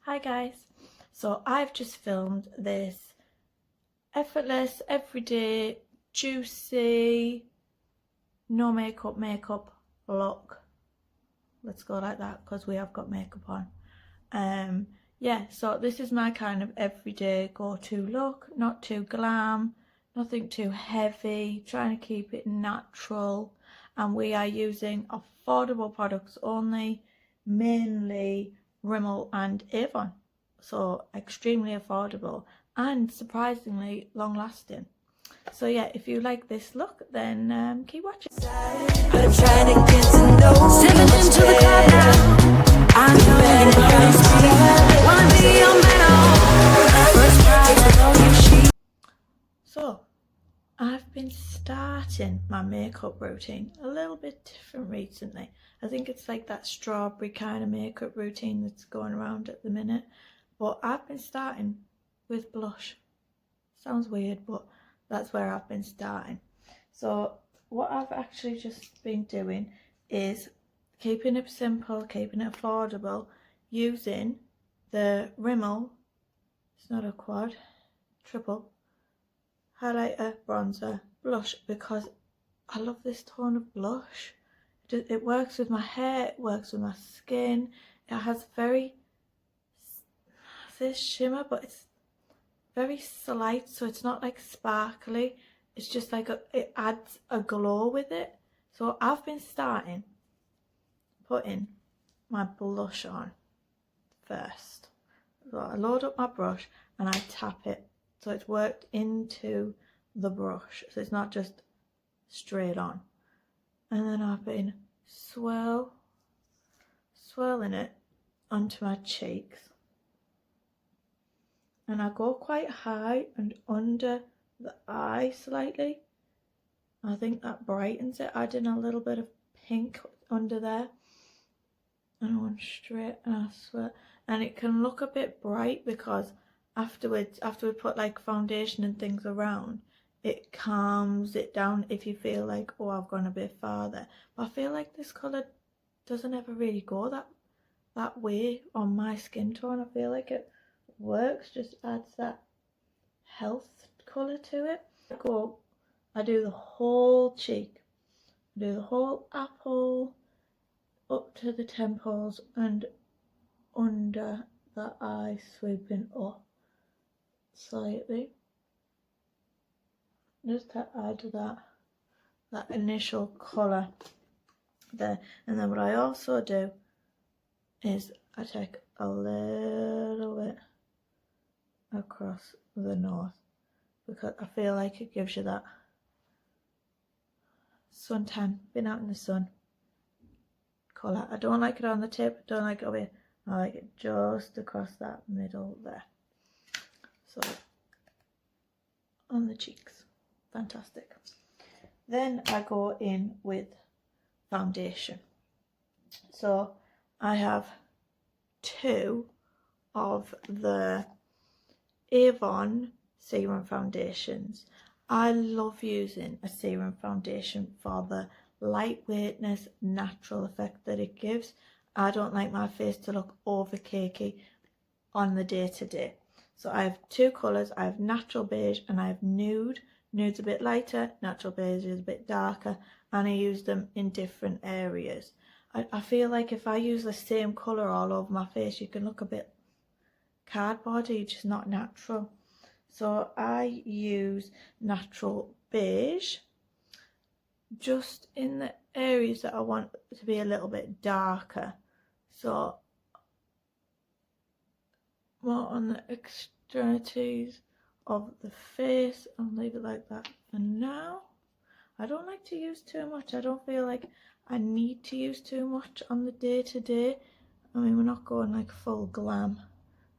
Hi guys, so I've just filmed this effortless, everyday, juicy, no makeup look. Let's go like that because we have got makeup on. Yeah, so this is my kind of everyday go-to look, not too glam, nothing too heavy, trying to keep it natural, and we are using affordable products only, mainly Rimmel and Avon, so extremely affordable and surprisingly long lasting. So yeah, if you like this look, then keep watching. I'm trying to get to know. Stepping into the club now. I'm begging for this. Wanna be your man. First prize, I know you she. So I've been starting my makeup routine a little bit different recently. I think it's like that strawberry kind of makeup routine that's going around at the minute. But I've been starting with blush. Sounds weird, but that's where I've been starting. So what I've actually just been doing is keeping it simple, keeping it affordable, using the Rimmel, it's not a quad, triple, highlighter, bronzer, blush, because I love this tone of blush. It works with my hair, it works with my skin. It has very, this shimmer, but it's very slight, so it's not like sparkly. It's just like it adds a glow with it. So I've been starting putting my blush on first. So I load up my brush and I tap it so it's worked into the brush, so it's not just straight on. And then I've been swirling it onto my cheeks, and I go quite high and under the eye slightly. I think that brightens it, adding a little bit of pink under there, and I went straight and I swear, and it can look a bit bright because afterwards, after we put like foundation and things around, it calms it down if you feel like, oh, I've gone a bit farther. But I feel like this colour doesn't ever really go that way on my skin tone. I feel like it works, just adds that health colour to it. I do the whole cheek, I do the whole apple up to the temples and under the eye, swooping up slightly, just to add that initial colour there. And then what I also do is I take a little bit across the nose, because I feel like it gives you that suntan, been out in the sun colour. I don't like it on the tip, don't like it over here, I like it just across that middle there. So on the cheeks, fantastic. Then I go in with foundation. So I have two of the Avon serum foundations. I love using a serum foundation for the lightweightness, natural effect that it gives. I don't like my face to look over cakey on the day-to-day. So I have two colours. I have natural beige and I have nude. Nude's a bit lighter, natural beige is a bit darker, and I use them in different areas. I feel like if I use the same colour all over my face, you can look a bit cardboardy, just not natural. So I use natural beige just in the areas that I want to be a little bit darker. So more on the extremities of the face. I'll leave it like that for now. I don't like to use too much. I don't feel like I need to use too much on the day-to-day. I mean, we're not going like full glam.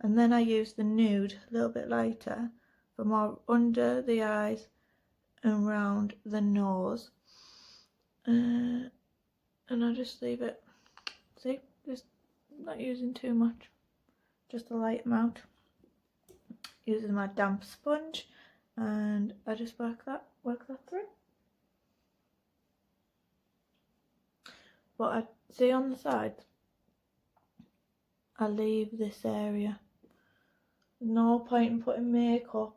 And then I use the nude, a little bit lighter, for more under the eyes and around the nose. And I just leave it, see, just not using too much, just a light amount. Using my damp sponge, and I just work that through. But I see on the sides, I leave this area. No point in putting makeup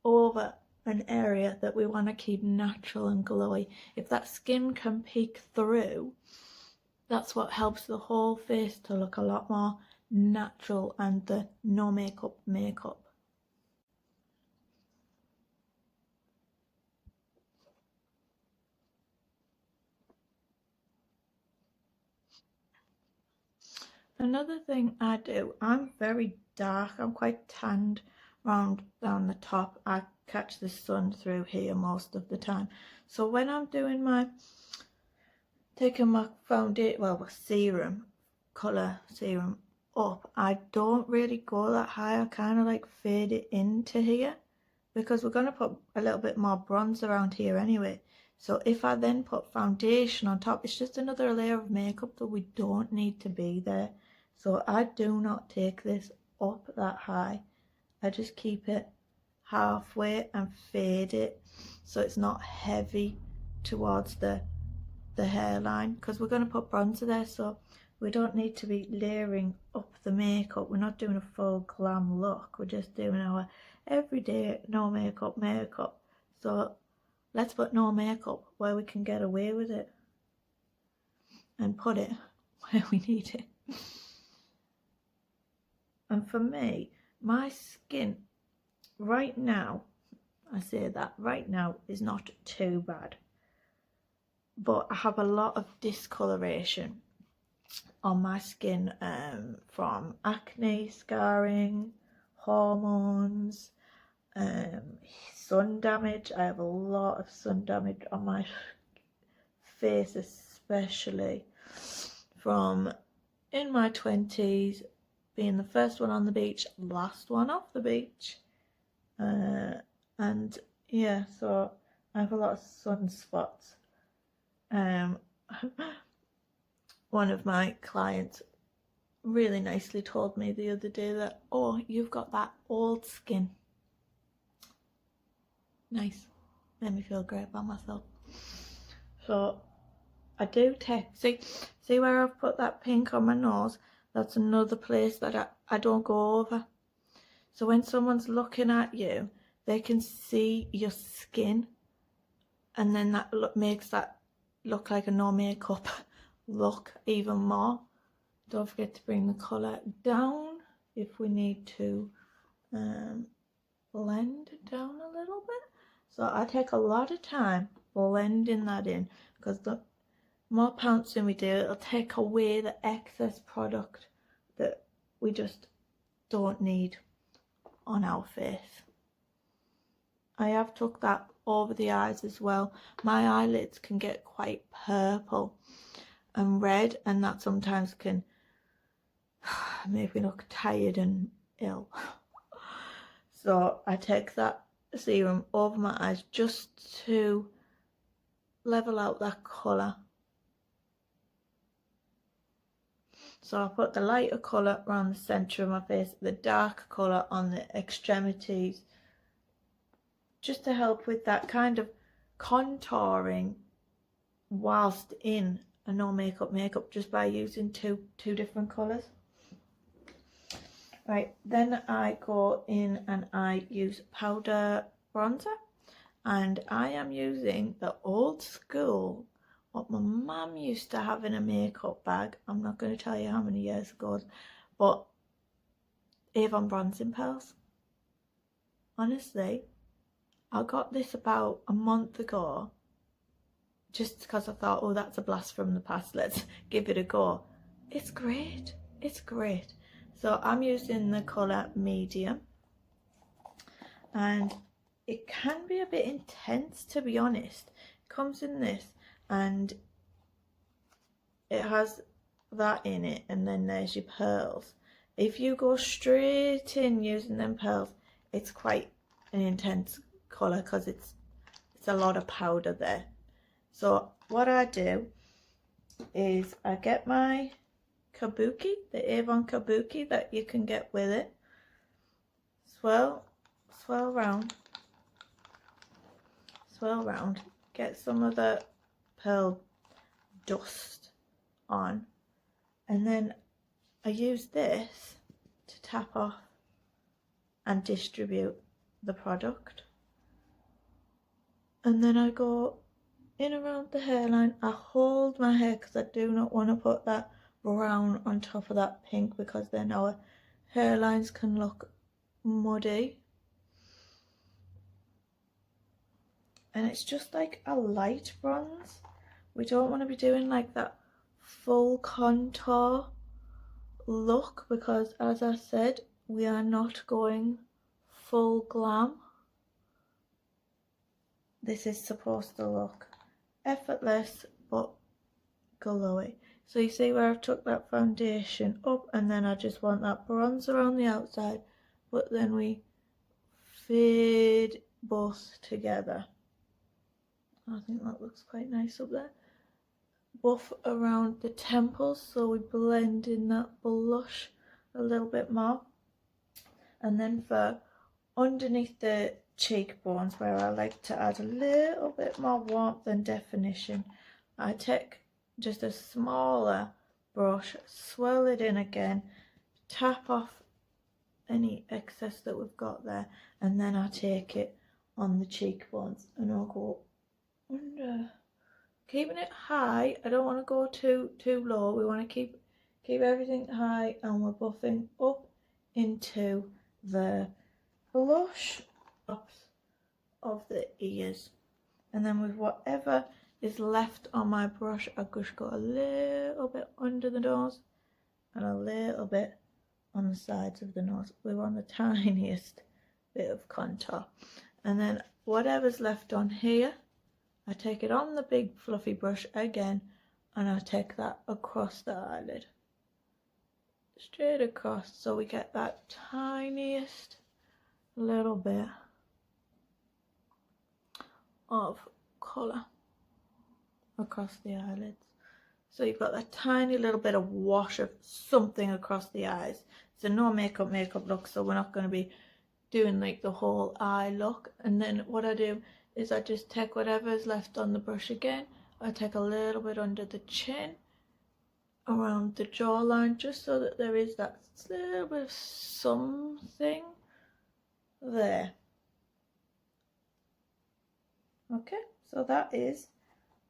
over an area that we want to keep natural and glowy. If that skin can peek through, that's what helps the whole face to look a lot more natural and the no makeup makeup. Another thing I do, I'm very dark, I'm quite tanned round down the top. I catch the sun through here most of the time. So when I'm doing taking my foundation, well, serum, colour serum up, I don't really go that high. I kind of like fade it into here because we're going to put a little bit more bronze around here anyway. So if I then put foundation on top, it's just another layer of makeup that we don't need to be there. So I do not take this up that high. I just keep it halfway and fade it so it's not heavy towards the hairline, because we're going to put bronzer there, so we don't need to be layering up the makeup. We're not doing a full glam look, we're just doing our everyday no makeup makeup. So let's put no makeup where we can get away with it and put it where we need it. And for me, my skin right now, I say that right now, is not too bad, but I have a lot of discoloration on my skin from acne, scarring, hormones, sun damage. I have a lot of sun damage on my face, especially from in my 20s, being the first one on the beach, last one off the beach, and yeah, so I have a lot of sunspots. One of my clients really nicely told me the other day that, oh, you've got that old skin. Nice, made me feel great about myself. So I do take, see where I've put that pink on my nose? That's another place that I don't go over. So when someone's looking at you, they can see your skin, and then that makes that look like a no makeup look even more. Don't forget to bring the colour down if we need to blend down a little bit. So I take a lot of time blending that in, because the more pouncing we do, it'll take away the excess product that we just don't need on our face. I have took that over the eyes as well. My eyelids can get quite purple and red, and that sometimes can make me look tired and ill. So I take that serum over my eyes just to level out that colour. So I put the lighter colour around the centre of my face, the darker colour on the extremities, just to help with that kind of contouring whilst in a no makeup just by using two different colours. Right, then I go in and I use powder bronzer, and I am using the old school, what my mum used to have in a makeup bag. I'm not going to tell you how many years ago, but Avon bronzing pearls. Honestly, I got this about a month ago, just because I thought, oh, that's a blast from the past, let's give it a go. It's great, it's great. So I'm using the colour medium, and it can be a bit intense, to be honest. It comes in this, and it has that in it, and then there's your pearls. If you go straight in using them pearls, it's quite an intense colour because it's a lot of powder there. So what I do is I get my kabuki, the Avon kabuki that you can get with it, swirl round, get some of the pearl dust on, and then I use this to tap off and distribute the product. And then I go in around the hairline. I hold my hair because I do not want to put that brown on top of that pink, because then our hairlines can look muddy. And it's just like a light bronze. We don't want to be doing like that full contour look, because as I said, we are not going full glam. This is supposed to look effortless but glowy. So you see where I've took that foundation up, and then I just want that bronzer on the outside, but then we fade both together. I think that looks quite nice up there. Buff around the temples, so we blend in that blush a little bit more. And then for underneath the cheekbones, where I like to add a little bit more warmth and definition, I take just a smaller brush, swirl it in again, tap off any excess that we've got there, and then I take it on the cheekbones and I'll go under, keeping it high. I don't want to go too low. We want to keep everything high, and we're buffing up into the blush tops of the ears. And then with whatever is left on my brush, I just go a little bit under the nose and a little bit on the sides of the nose. We want the tiniest bit of contour. And then whatever's left on here, I take it on the big fluffy brush again, and I take that across the eyelid, straight across, so we get that tiniest little bit of colour across the eyelids. So you've got that tiny little bit of wash of something across the eyes. So no makeup look, so we're not going to be doing like the whole eye look. And then what I do is I just take whatever's left on the brush again. I take a little bit under the chin, around the jawline, just so that there is that little bit of something there. Okay, so that is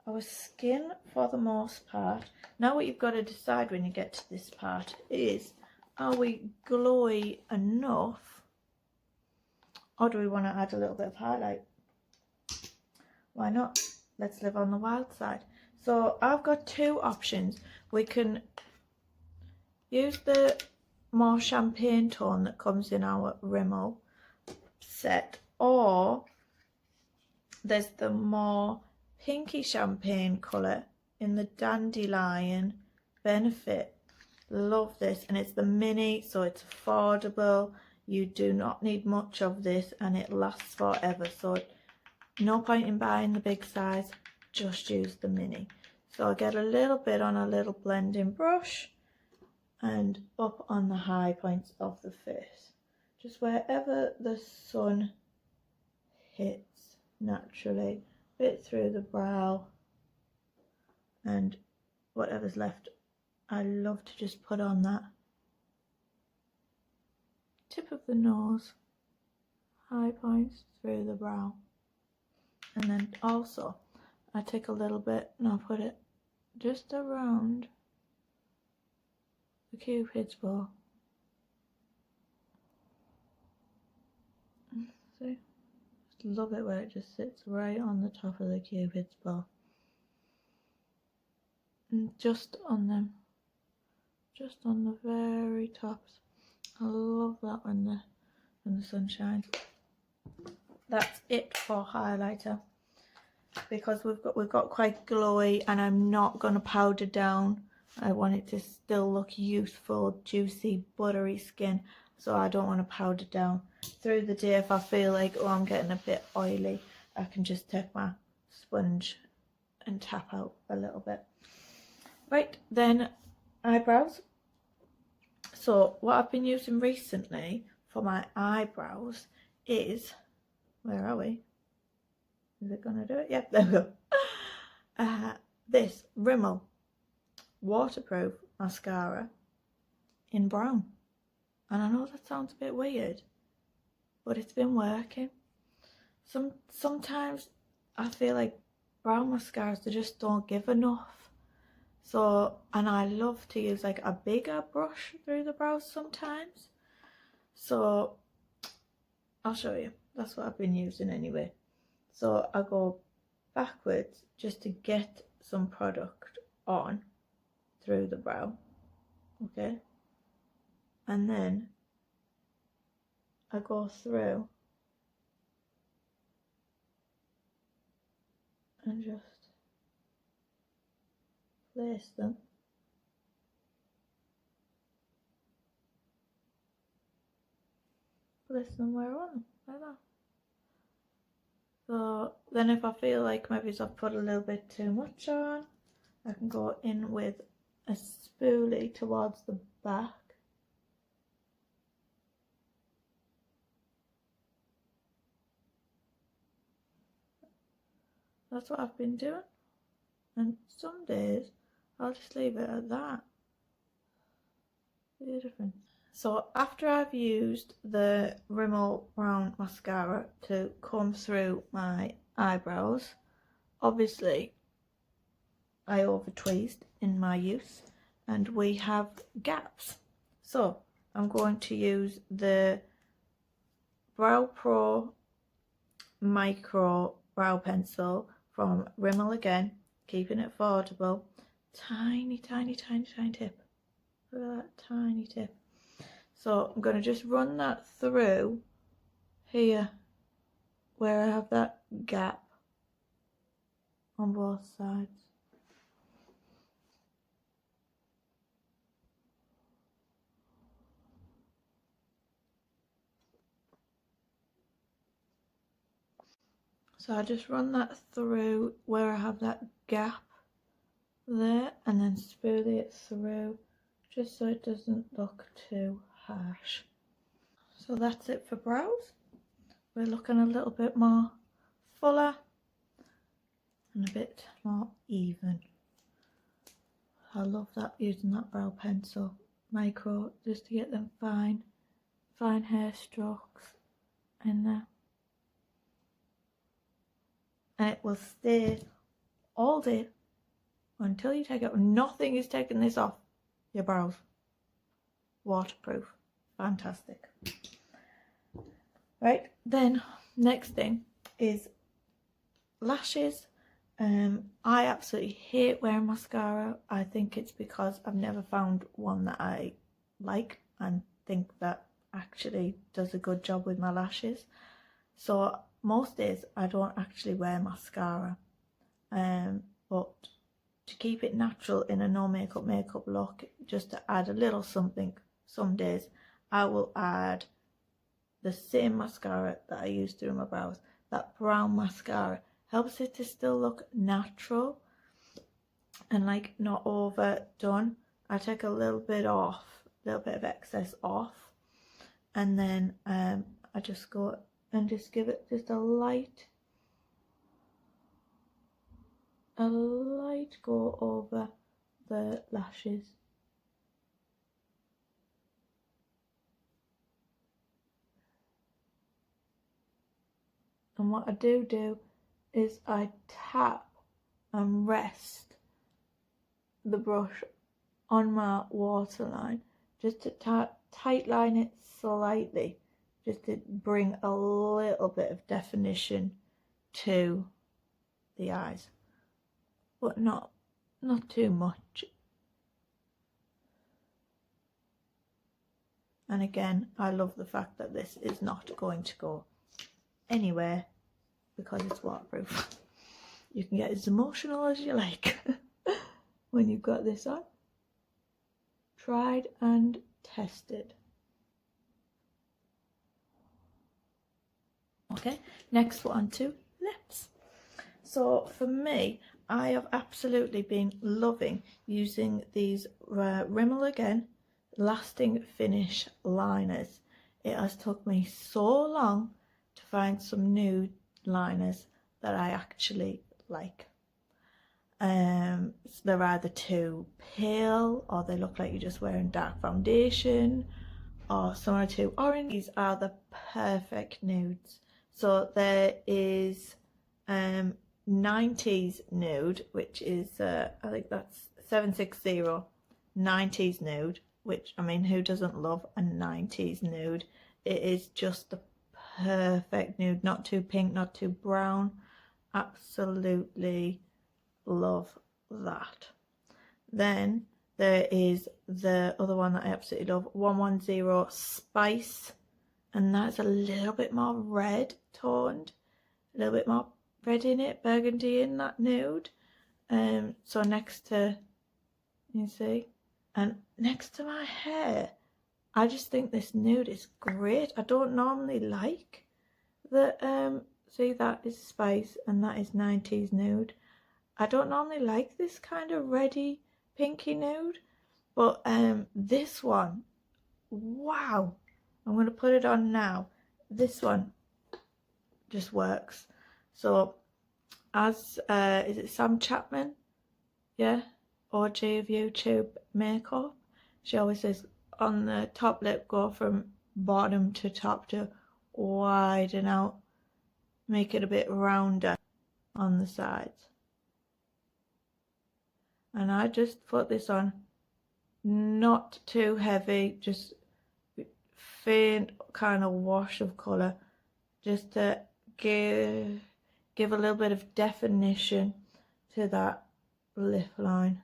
our skin for the most part. Now what you've got to decide when you get to this part is, are we glowy enough, or do we want to add a little bit of highlight? Why not? Let's live on the wild side. So I've got two options. We can use the more champagne tone that comes in our Rimmel set, or there's the more pinky champagne colour in the Dandelion Benefit. Love this, and it's the mini, so it's affordable. You do not need much of this, and it lasts forever, so no point in buying the big size, just use the mini. So I get a little bit on a little blending brush and up on the high points of the face, just wherever the sun hits naturally, bit through the brow and whatever's left. I love to just put on that tip of the nose, high points through the brow. And then also I take a little bit and I'll put it just around the Cupid's bow. See? Just love it where it just sits right on the top of the Cupid's bow. And just on them. Just on the very tops. I love that when the sun shines. That's it for highlighter, because we've got quite glowy, and I'm not going to powder down. I want it to still look youthful, juicy, buttery skin, so I don't want to powder down. Through the day, if I feel like, oh, I'm getting a bit oily, I can just take my sponge and tap out a little bit. Right, then eyebrows. So what I've been using recently for my eyebrows is, where are we? Is it gonna do it? Yep, there we go. This Rimmel waterproof mascara in brown. And I know that sounds a bit weird, but it's been working. Sometimes I feel like brow mascaras, they just don't give enough. So, and I love to use like a bigger brush through the brows sometimes. So I'll show you. That's what I've been using anyway. So I go backwards just to get some product on through the brow, okay? And then I go through and just place them where I want them, like that. So then if I feel like maybe I've put a little bit too much on, I can go in with a spoolie towards the back. That's what I've been doing. And some days I'll just leave it at that. See the difference? So after I've used the Rimmel Brown Mascara to comb through my eyebrows, obviously I over tweezed in my use and we have gaps. So I'm going to use the Brow Pro Micro Brow Pencil from Rimmel again, keeping it affordable. Tiny tip. Look at that tiny tip. So I'm going to just run that through here where I have that gap on both sides. So I just run that through where I have that gap there and then spoolie it through just so it doesn't look too harsh. So that's it for brows. We're looking a little bit more fuller and a bit more even. I love that, using that brow pencil micro just to get them fine hair strokes in there. And it will stay all day until you take it. Nothing is taking this off your brows. Waterproof. Fantastic. Right, then next thing is lashes. I absolutely hate wearing mascara. I think it's because I've never found one that I like and think that actually does a good job with my lashes. So most days I don't actually wear mascara, but to keep it natural in a no makeup look, just to add a little something, some days I will add the same mascara that I use through my brows. That brown mascara helps it to still look natural and like not overdone. I take a little bit off, a little bit of excess off, and then I just go and just give it just a light go over the lashes. And what I do is I tap and rest the brush on my waterline just to tight line it slightly, just to bring a little bit of definition to the eyes, but not too much. And again, I love the fact that this is not going to go anywhere because it's waterproof. You can get as emotional as you like when you've got this on. Tried and tested. Okay, next we're on to lips. So for me, I have absolutely been loving using these Rimmel again lasting finish liners. It has took me so long to find some new liners that I actually like. they're either too pale, or they look like you're just wearing dark foundation, or some are too orange. These are the perfect nudes. So there is 90s nude, which is I think that's 760. 90s nude, which, I mean, who doesn't love a 90s nude? It is just the perfect nude, not too pink, not too brown. Absolutely love that. Then there is the other one that I absolutely love, 110 Spice, and that's a little bit more red toned, a little bit more red in it, burgundy in that nude. So next to, you see, and next to my hair, I just think this nude is great. I don't normally like the see, that is Spice and that is 90s nude. I don't normally like this kind of reddy pinky nude, but this one, wow, I'm going to put it on now. This one just works. So as is it Sam Chapman, yeah, OG of YouTube makeup, she always says on the top lip, go from bottom to top to widen out, make it a bit rounder on the sides. And I just put this on, not too heavy, just faint kind of wash of colour, just to give a little bit of definition to that lip line.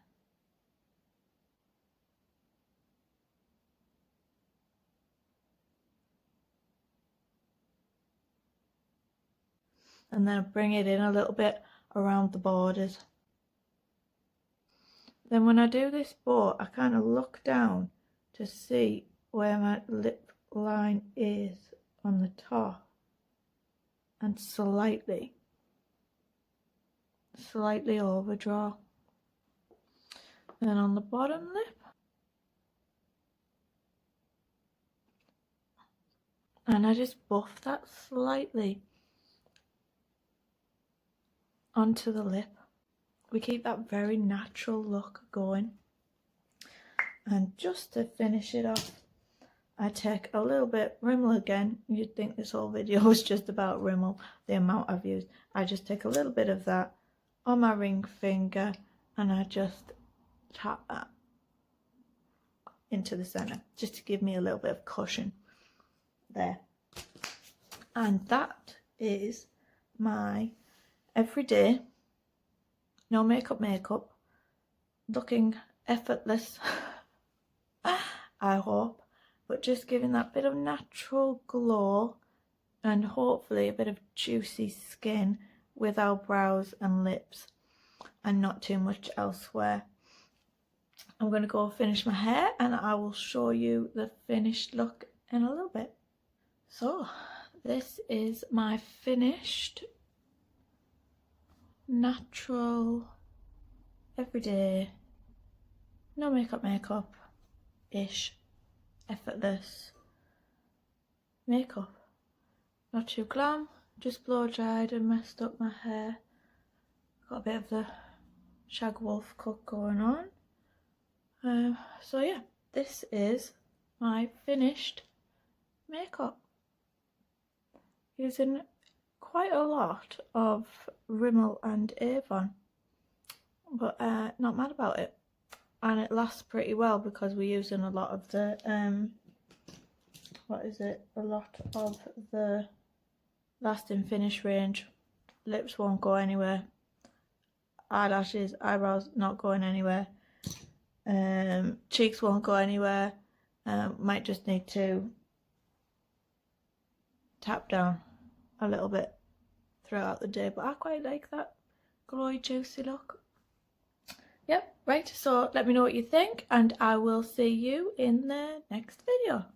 And then bring it in a little bit around the borders. Then when I do this bow, I kind of look down to see where my lip line is on the top, and slightly overdraw. Then on the bottom lip, and I just buff that slightly onto the lip. We keep that very natural look going. And just to finish it off, I take a little bit Rimmel again. You'd think this whole video was just about Rimmel, the amount I've used. I just take a little bit of that on my ring finger and I just tap that into the center, just to give me a little bit of cushion there. And that is my everyday no makeup, looking effortless, I hope, but just giving that bit of natural glow and hopefully a bit of juicy skin with our brows and lips and not too much elsewhere. I'm going to go finish my hair and I will show you the finished look in a little bit. So this is my finished natural everyday no makeup ish effortless makeup. Not too glam, just blow dried and messed up my hair. Got a bit of the shag wolf cut going on. So yeah, this is my finished makeup using quite a lot of Rimmel and Avon, but not mad about it, and it lasts pretty well because we're using a lot of the a lot of the lasting finish range. Lips won't go anywhere, eyelashes, eyebrows not going anywhere, cheeks won't go anywhere, might just need to tap down a little bit throughout the day, but I quite like that glowy juicy look. Yep, right, so let me know what you think and I will see you in the next video.